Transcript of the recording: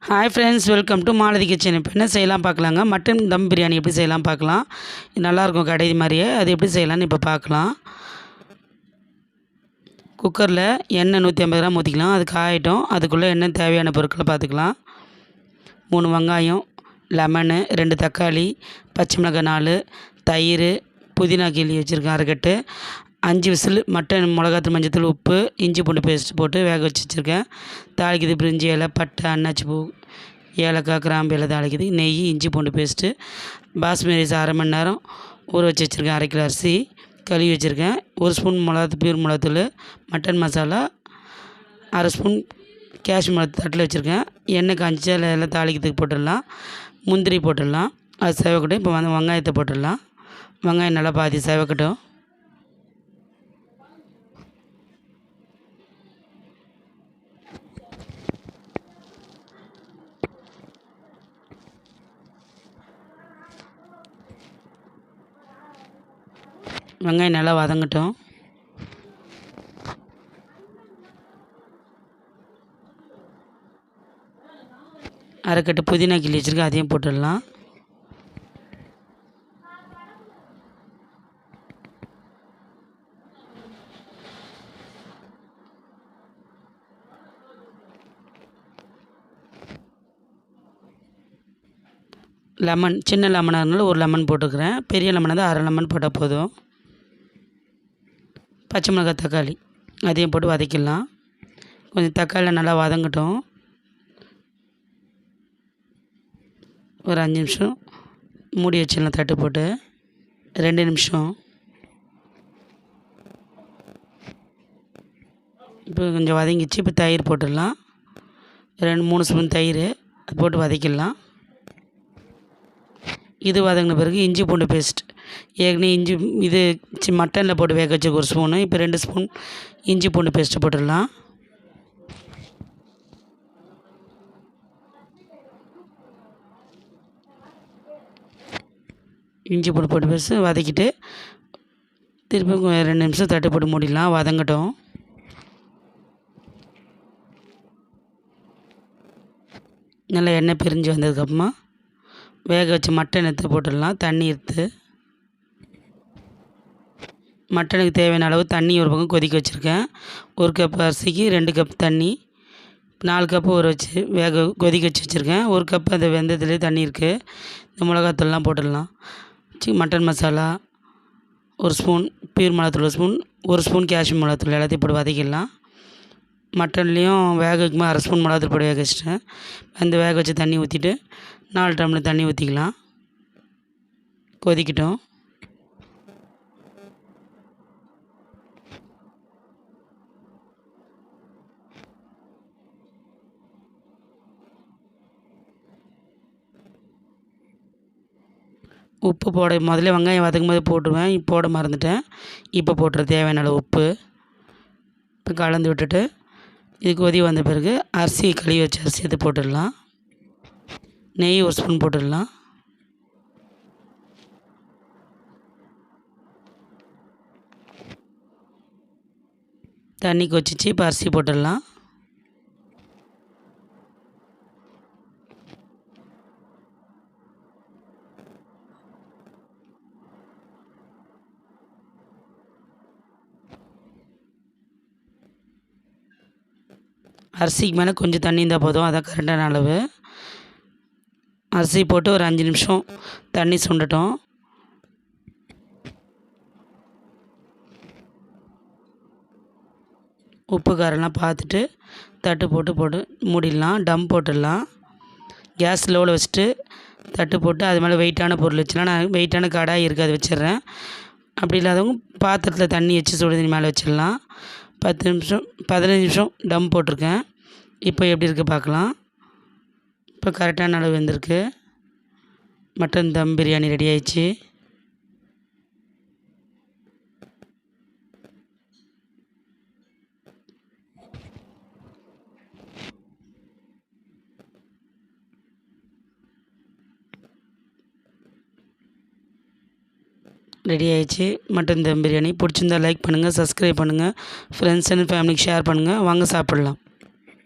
Hi friends, welcome to Malathi kitchen. இப்போ என்ன செய்யலாம் பார்க்கலாங்க. மட்டன் தம் பிரியாணி எப்படி செய்யலாம் பார்க்கலாம். இது நல்லாயிருக்கும் கடை மாதிரியே. அது எப்படி செய்யலான்னு இப்போ பார்க்கலாம். குக்கரில் எண்ணெய் 150 கிராம் ஊற்றிக்கலாம். அது காயட்டும். அதுக்குள்ளே எண்ணெய் தேவையான பொருட்களை பார்த்துக்கலாம். 3 வெங்காயம், லெமனு, 2 தக்காளி, பச்சை மிளகாய் 4, தயிர், புதினா கிள்ளி வச்சுருக்கேன் அரைக்கட்டு, 5 விசில் மட்டன், மிளகாத்தூள், மஞ்சத்தூள், உப்பு, இஞ்சி பூண்டு பேஸ்ட் போட்டு வேக வச்சு வச்சுருக்கேன். தாளிக்குது பிரிஞ்சி இலை, பட்டை, அன்னாச்சி பூ, ஏலக்காய், கிராம்பு எல்லாம் தாளிக்குது. நெய், இஞ்சி பூண்டு பேஸ்ட்டு, பாஸ்மதி ரைஸ் 1/2 மணி நேரம் ஊற வச்சு வச்சுருக்கேன். 1/2 கிலோ அரிசி கழுவி வச்சுருக்கேன். 1 ஸ்பூன் பியூர் மிளகாத்தூள், மட்டன் மசாலா 1/2 ஸ்பூன், காஷ்மீர் மிளகாய் தட்டில் வச்சுருக்கேன். எண்ணெய் காய்ச்சி எல்லாம் தாளிக்கிறதுக்கு போட்டுடலாம். முந்திரி போட்டுடலாம். அது சேவக்கட்டும். இப்போ வெங்காயத்தை போட்டுடலாம். வெங்காயம் நல்லா பாதி சேவக்கட்டும். வெங்காயம் நல்லா வதங்கட்டும். அரைக்கட்டு புதினா கிள்ளி வச்சுருக்கேன், அதையும் போட்டுடலாம். லெமன், சின்ன லெமனாக இருந்தாலும் 1 லெமன் போட்டுக்கிறேன். பெரிய லெமனாக தான் 1/2 லெமன் போட்டால் போதும். பச்சை மிளகாய், தக்காளி அதையும் போட்டு வதக்கிடலாம். கொஞ்சம் தக்காளி நல்லா வதங்கட்டும். ஒரு 5 நிமிஷம் மூடி வச்சிடலாம். தட்டு போட்டு 2 நிமிஷம். இப்போ கொஞ்சம் வதங்கிச்சு. இப்போ தயிர் போட்டுடலாம். 2-3 ஸ்பூன் தயிர் அது போட்டு வதக்கிடலாம். இது வதங்கின பிறகு இஞ்சி பூண்டு பேஸ்ட், ஏற்கனவே இஞ்சி இது மட்டனில் போட்டு வேக வச்சு 1 ஸ்பூனு. இப்போ 2 ஸ்பூன் இஞ்சி பூண்டு பேஸ்ட்டு போட்டுடலாம். இஞ்சி பூண்டு போட்டு பேஸ்ட்டு வதக்கிட்டு திருப்பி 2 நிமிஷம் தட்டு போட்டு மூடிடலாம். வதங்கட்டும். நல்லா எண்ணெய் பிரிஞ்சு வந்ததுக்கப்புறமா வேக வச்சு மட்டன் எடுத்து போட்டுடலாம். தண்ணி எடுத்து மட்டனுக்கு தேவையான அளவு தண்ணி ஒரு பக்கம் கொதிக்க வச்சுருக்கேன். 1 கப் அரிசிக்கு 2 கப் தண்ணி, 4 கப்பு ஊற வச்சு கொதிக்க வச்சுருக்கேன். 1 கப் அந்த வெந்தயத்துலேயே தண்ணி இருக்குது. இந்த மிளகாத்தூள்லாம் போட்டுடலாம். மட்டன் மசாலா 1 ஸ்பூன், பியூர் மிளகாத்தூள் 1 ஸ்பூன், 1 ஸ்பூன் காஷ்மீர் மிளகாத்தூள் எல்லாத்தையும் போட்டு வதக்கிடலாம். மட்டன்லேயும் வேக வைக்கும்போது 1/2 ஸ்பூன் மிளகாத்தூள் போட்டு வேக வச்சிட்டேன். அந்த வேக வச்சு தண்ணி ஊற்றிட்டு 4 டம்ளர் தண்ணி ஊற்றிக்கலாம். கொதிக்கட்டும். உப்பு முதல்ல வெங்காயம் வதக்கும் போது போட்டுருவேன். இப்போ போட மறந்துட்டேன். இப்போ போட்டுற தேவையான அளவு உப்பு இப்போ கலந்து விட்டுட்டு இது கொதி வந்த பிறகு அரிசி கழுவி வச்ச அரிசி எடுத்து போட்டுடலாம். நெய் 1 ஸ்பூன் போட்டுடலாம். தண்ணி கொதிச்சு இப்போ அரிசி போட்டுடலாம். அரிசிக்கு மேலே கொஞ்சம் தண்ணி இருந்தால் போதும், அதான் கரெக்டான அளவு. அரிசி போட்டு ஒரு 5 நிமிஷம் தண்ணி சுண்டட்டும். உப்பு காரெல்லாம் பார்த்துட்டு தட்டு போட்டு மூடிடலாம். டம் போட்டுடலாம். கேஸ் லோவில் வச்சுட்டு தட்டு போட்டு அது மேலே வெயிட்டான பொருள் வச்சுலாம். நான் வெயிட்டான கடாய் இருக்குது, அது வச்சிடுறேன். அப்படி இல்லாதவங்க பாத்திரத்தில் தண்ணி வச்சு சுடு தண்ணி மேலே வச்சிடலாம். 10 நிமிஷம் 15 நிமிஷம் டம் போட்டிருக்கேன். இப்போ எப்படி இருக்குது பார்க்கலாம். இப்போ கரெக்டான அளவு வந்திருக்கு. மட்டன் தம் பிரியாணி ரெடி ஆயிடுச்சு. ரெடி ஆயிடுச்சு மட்டன் தம் பிரியாணி. பிடிச்சிருந்தா லைக் பண்ணுங்கள், சப்ஸ்கிரைப் பண்ணுங்கள், ஃப்ரெண்ட்ஸ் அண்ட் ஃபேமிலிக்கு ஷேர் பண்ணுங்கள். வாங்க சாப்பிட்லாம்.